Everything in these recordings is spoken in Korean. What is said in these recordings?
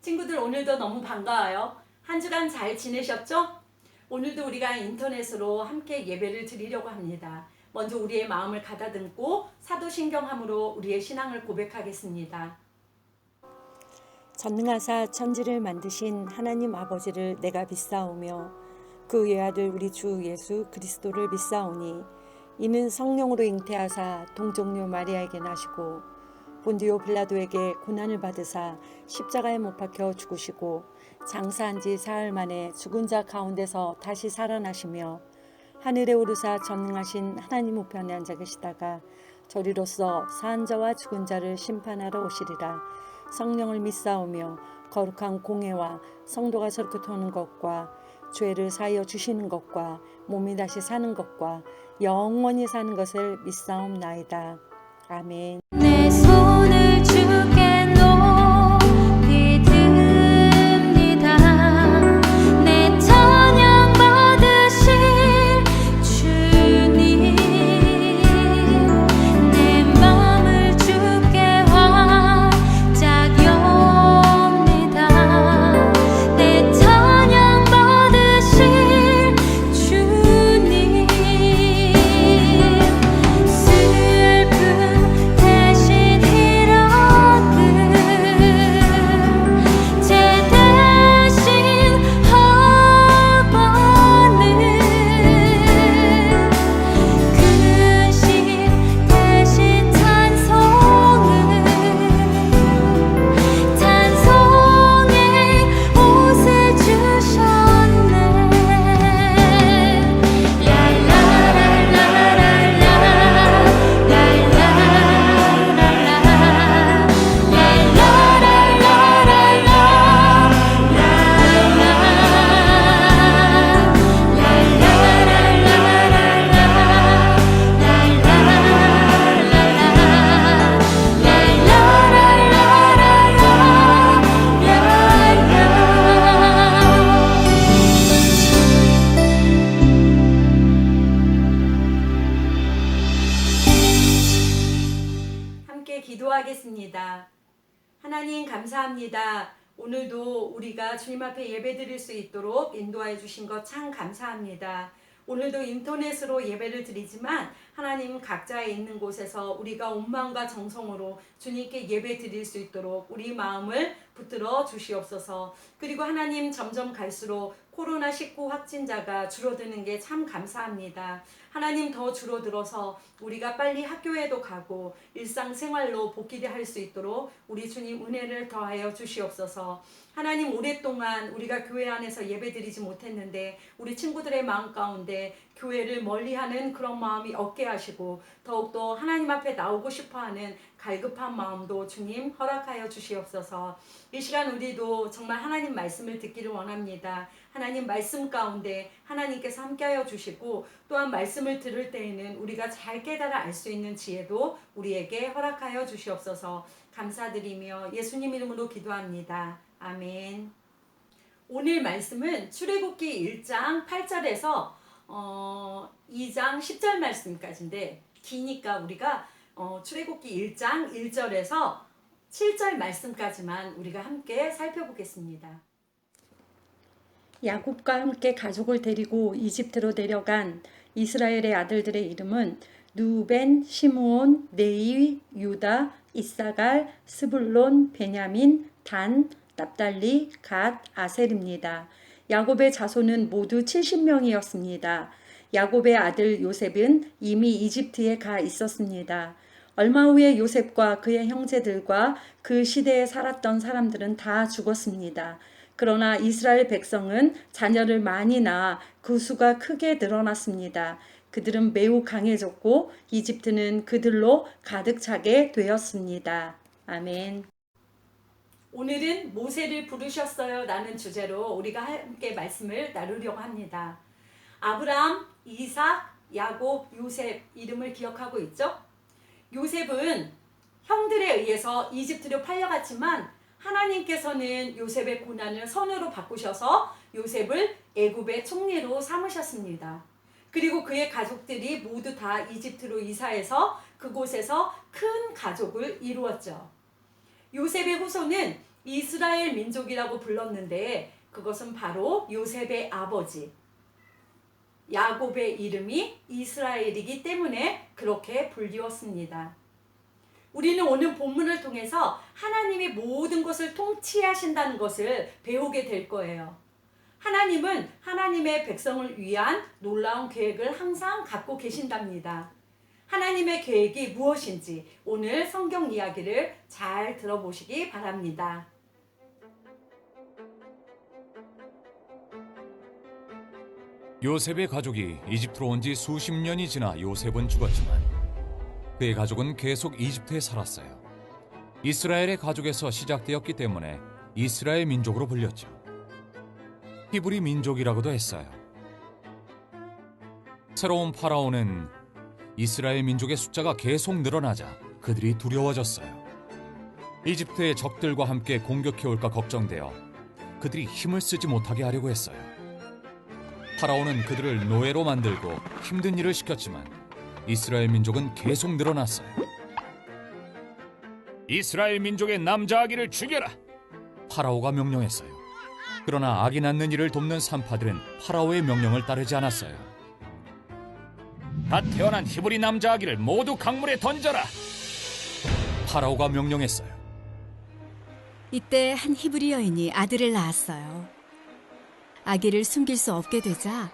친구들 오늘도 너무 반가워요. 한 주간 잘 지내셨죠? 오늘도 우리가 인터넷으로 함께 예배를 드리려고 합니다. 먼저 우리의 마음을 가다듬고 사도신경함으로 우리의 신앙을 고백하겠습니다. 전능하사 천지를 만드신 하나님 아버지를 내가 믿사오며 그 외아들 우리 주 예수 그리스도를 믿사오니 이는 성령으로 잉태하사 동정녀 마리아에게 나시고 본디오 빌라도에게 고난을 받으사 십자가에 못 박혀 죽으시고 장사한 지 사흘 만에 죽은 자 가운데서 다시 살아나시며 하늘에 오르사 전능하신 하나님 우편에 앉아 계시다가 저리로서 산 자와 죽은 자를 심판하러 오시리라. 성령을 믿사오며 거룩한 공회와 성도가 저렇게 도는 것과 죄를 사하여 주시는 것과 몸이 다시 사는 것과 영원히 사는 것을 믿사옵나이다. 아멘. 내 손을 주께 높이 듭니다. 내 찬양 받으실 주님, 내 맘을 주께 활짝 엽니다. 내 찬양 받으실 주님, 슬픔 대신 희락을 제 대신 허반을 근심 대신 찬송의 옷을 주셨네. 함께 기도하겠습니다. 하나님 감사합니다. 오늘도 우리가 주님 앞에 예배 드릴 수 있도록 인도하여 주신 것 참 감사합니다. 오늘도 인터넷으로 예배를 드리지만 하나님 각자에 있는 곳에서 우리가 온 마음과 정성으로 주님께 예배 드릴 수 있도록 우리 마음을 붙들어 주시옵소서. 그리고 하나님 점점 갈수록 코로나19 확진자가 줄어드는 게 참 감사합니다. 하나님 더 줄어들어서 우리가 빨리 학교에도 가고 일상생활로 복귀할 수 있도록 우리 주님 은혜를 더하여 주시옵소서. 하나님 오랫동안 우리가 교회 안에서 예배드리지 못했는데 우리 친구들의 마음 가운데 교회를 멀리하는 그런 마음이 없게 하시고 더욱더 하나님 앞에 나오고 싶어하는 갈급한 마음도 주님 허락하여 주시옵소서. 이 시간 우리도 정말 하나님 말씀을 듣기를 원합니다. 하나님 말씀 가운데 하나님께서 함께하여 주시고 또한 말씀을 들을 때에는 우리가 잘 깨달아 알 수 있는 지혜도 우리에게 허락하여 주시옵소서. 감사드리며 예수님 이름으로 기도합니다. 아멘. 오늘 말씀은 출애굽기 1장 8절에서 2장 10절 말씀까지인데 기니까 우리가 출애굽기 1장 1절에서 7절 말씀까지만 우리가 함께 살펴보겠습니다. 야곱과 함께 가족을 데리고 이집트로 내려간 이스라엘의 아들들의 이름은 누벤, 시므온, 레위, 유다, 이사갈, 스불론, 베냐민, 단, 납달리, 갓, 아셀입니다. 야곱의 자손은 모두 70명이었습니다. 야곱의 아들 요셉은 이미 이집트에 가 있었습니다. 얼마 후에 요셉과 그의 형제들과 그 시대에 살았던 사람들은 다 죽었습니다. 그러나 이스라엘 백성은 자녀를 많이 낳아 그 수가 크게 늘어났습니다. 그들은 매우 강해졌고 이집트는 그들로 가득 차게 되었습니다. 아멘. 오늘은 모세를 부르셨어요 라는 주제로 우리가 함께 말씀을 나누려고 합니다. 아브라함, 이삭, 야곱, 요셉 이름을 기억하고 있죠? 요셉은 형들에 의해서 이집트로 팔려갔지만 하나님께서는 요셉의 고난을 선으로 바꾸셔서 요셉을 애굽의 총리로 삼으셨습니다. 그리고 그의 가족들이 모두 다 이집트로 이사해서 그곳에서 큰 가족을 이루었죠. 요셉의 후손은 이스라엘 민족이라고 불렀는데 그것은 바로 요셉의 아버지 야곱의 이름이 이스라엘이기 때문에 그렇게 불리웠습니다. 우리는 오늘 본문을 통해서 하나님이 모든 것을 통치하신다는 것을 배우게 될 거예요. 하나님은 하나님의 백성을 위한 놀라운 계획을 항상 갖고 계신답니다. 하나님의 계획이 무엇인지 오늘 성경 이야기를 잘 들어보시기 바랍니다. 요셉의 가족이 이집트로 온 지 수십 년이 지나 요셉은 죽었지만 그의 가족은 계속 이집트에 살았어요. 이스라엘의 가족에서 시작되었기 때문에 이스라엘 민족으로 불렸죠. 히브리 민족이라고도 했어요. 새로운 파라오는 이스라엘 민족의 숫자가 계속 늘어나자 그들이 두려워졌어요. 이집트의 적들과 함께 공격해올까 걱정되어 그들이 힘을 쓰지 못하게 하려고 했어요. 파라오는 그들을 노예로 만들고 힘든 일을 시켰지만 이스라엘 민족은 계속 늘어났어요. 이스라엘 민족의 남자 아기를 죽여라! 파라오가 명령했어요. 그러나 아기 낳는 일을 돕는 산파들은 파라오의 명령을 따르지 않았어요. 다 태어난 히브리 남자 아기를 모두 강물에 던져라! 파라오가 명령했어요. 이때 한 히브리 여인이 아들을 낳았어요. 아기를 숨길 수 없게 되자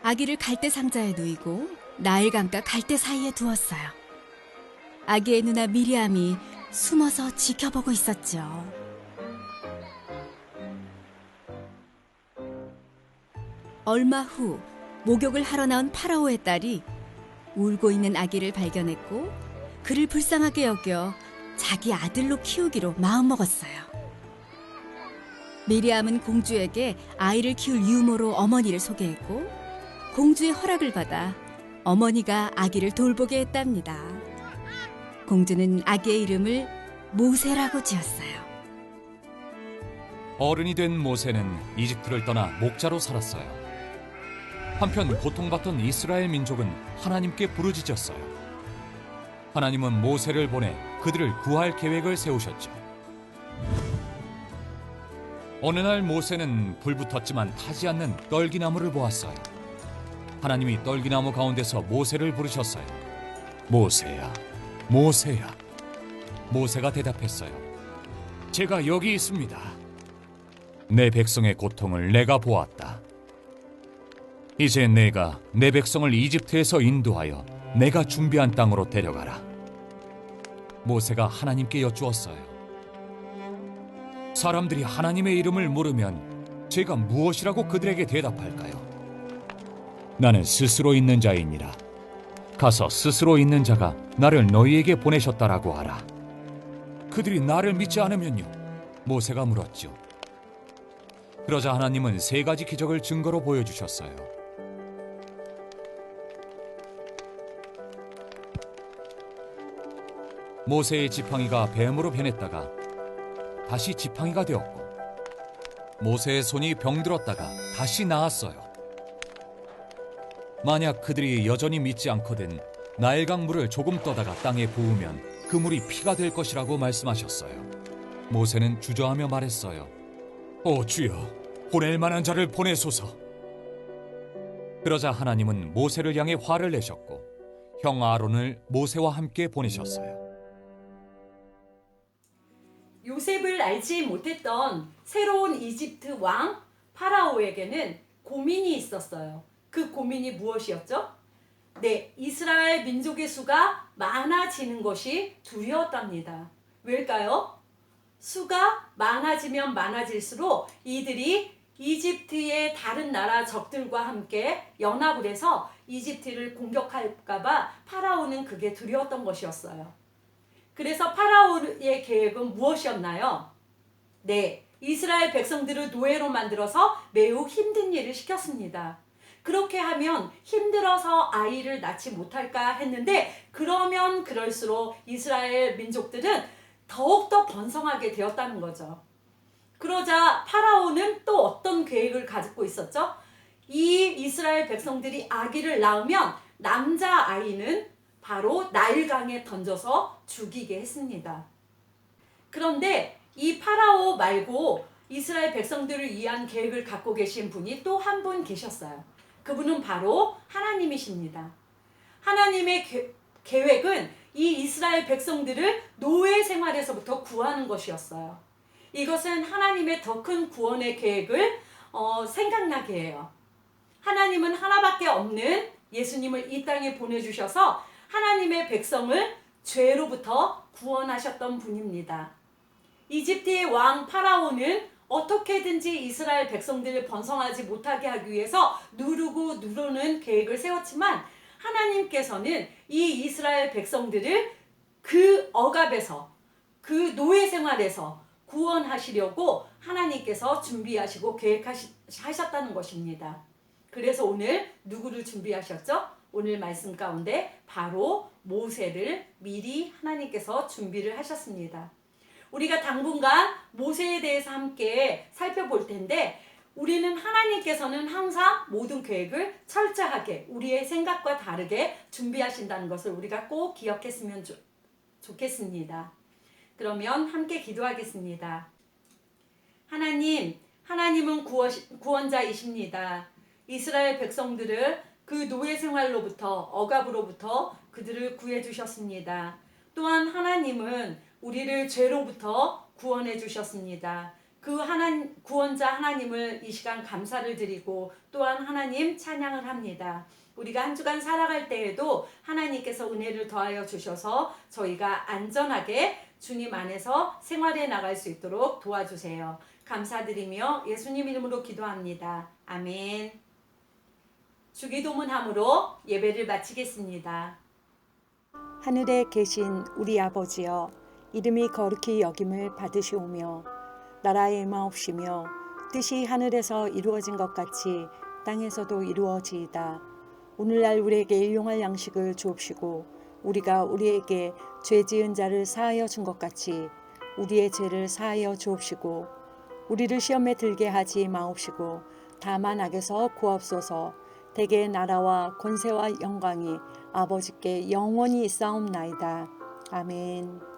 아기를 갈대 상자에 누이고 나일강과 갈대 사이에 두었어요. 아기의 누나 미리암이 숨어서 지켜보고 있었죠. 얼마 후 목욕을 하러 나온 파라오의 딸이 울고 있는 아기를 발견했고 그를 불쌍하게 여겨 자기 아들로 키우기로 마음먹었어요. 미리암은 공주에게 아이를 키울 유모로 어머니를 소개했고 공주의 허락을 받아 어머니가 아기를 돌보게 했답니다. 공주는 아기의 이름을 모세라고 지었어요. 어른이 된 모세는 이집트를 떠나 목자로 살았어요. 한편 고통받던 이스라엘 민족은 하나님께 부르짖었어요. 하나님은 모세를 보내 그들을 구할 계획을 세우셨죠. 어느 날 모세는 불붙었지만 타지 않는 떨기나무를 보았어요. 하나님이 떨기나무 가운데서 모세를 부르셨어요. 모세야, 모세야. 모세가 대답했어요. 제가 여기 있습니다. 내 백성의 고통을 내가 보았다. 이제 내가 내 백성을 이집트에서 인도하여 내가 준비한 땅으로 데려가라. 모세가 하나님께 여쭈었어요. 사람들이 하나님의 이름을 물으면 제가 무엇이라고 그들에게 대답할까요? 나는 스스로 있는 자이니라. 가서 스스로 있는 자가 나를 너희에게 보내셨다라고 하라. 그들이 나를 믿지 않으면요? 모세가 물었죠. 그러자 하나님은 3가지 기적을 증거로 보여주셨어요. 모세의 지팡이가 뱀으로 변했다가 다시 지팡이가 되었고 모세의 손이 병들었다가 다시 나았어요. 만약 그들이 여전히 믿지 않거든 나일강 물을 조금 떠다가 땅에 부으면 그 물이 피가 될 것이라고 말씀하셨어요. 모세는 주저하며 말했어요. 오 주여, 보낼 만한 자를 보내소서. 그러자 하나님은 모세를 향해 화를 내셨고 형 아론을 모세와 함께 보내셨어요. 요셉을 알지 못했던 새로운 이집트 왕 파라오에게는 고민이 있었어요. 그 고민이 무엇이었죠? 네, 이스라엘 민족의 수가 많아지는 것이 두려웠답니다. 왜일까요? 수가 많아지면 많아질수록 이들이 이집트의 다른 나라 적들과 함께 연합을 해서 이집트를 공격할까봐 파라오는 그게 두려웠던 것이었어요. 그래서 파라오의 계획은 무엇이었나요? 네, 이스라엘 백성들을 노예로 만들어서 매우 힘든 일을 시켰습니다. 그렇게 하면 힘들어서 아이를 낳지 못할까 했는데 그러면 그럴수록 이스라엘 민족들은 더욱더 번성하게 되었다는 거죠. 그러자 파라오는 또 어떤 계획을 가지고 있었죠? 이 이스라엘 백성들이 아기를 낳으면 남자 아이는 바로 나일강에 던져서 죽이게 했습니다. 그런데 이 파라오 말고 이스라엘 백성들을 위한 계획을 갖고 계신 분이 또 한 분 계셨어요. 그분은 바로 하나님이십니다. 하나님의 계획은 이 이스라엘 백성들을 노예 생활에서부터 구하는 것이었어요. 이것은 하나님의 더 큰 구원의 계획을 생각나게 해요. 하나님은 하나밖에 없는 예수님을 이 땅에 보내주셔서 하나님의 백성을 죄로부터 구원하셨던 분입니다. 이집트의 왕 파라오는 어떻게든지 이스라엘 백성들을 번성하지 못하게 하기 위해서 누르는 계획을 세웠지만 하나님께서는 이 이스라엘 백성들을 그 억압에서, 그 노예 생활에서 구원하시려고 하나님께서 준비하시고 계획하셨다는 것입니다. 그래서 오늘 누구를 준비하셨죠? 오늘 말씀 가운데 바로 모세를 미리 하나님께서 준비를 하셨습니다. 우리가 당분간 모세에 대해서 함께 살펴볼 텐데 우리는 하나님께서는 항상 모든 계획을 철저하게 우리의 생각과 다르게 준비하신다는 것을 우리가 꼭 기억했으면 좋겠습니다. 그러면 함께 기도하겠습니다. 하나님은 구원자이십니다. 이스라엘 백성들을 그 노예 생활로부터 억압으로부터 그들을 구해 주셨습니다. 또한 하나님은 우리를 죄로부터 구원해 주셨습니다. 그 구원자 하나님을 이 시간 감사를 드리고 또한 하나님 찬양을 합니다. 우리가 한 주간 살아갈 때에도 하나님께서 은혜를 더하여 주셔서 저희가 안전하게 주님 안에서 생활해 나갈 수 있도록 도와주세요. 감사드리며 예수님 이름으로 기도합니다. 아멘. 주기도문함으로 예배를 마치겠습니다. 하늘에 계신 우리 아버지여, 이름이 거룩히 여김을 받으시오며 나라의 임하옵시며 뜻이 하늘에서 이루어진 것 같이 땅에서도 이루어지이다. 오늘날 우리에게 일용할 양식을 주옵시고 우리가 우리에게 죄 지은 자를 사하여 준 것 같이 우리의 죄를 사하여 주옵시고 우리를 시험에 들게 하지 마옵시고 다만 악에서 구하옵소서. 대개의 나라와 권세와 영광이 아버지께 영원히 있사옵나이다. 아멘.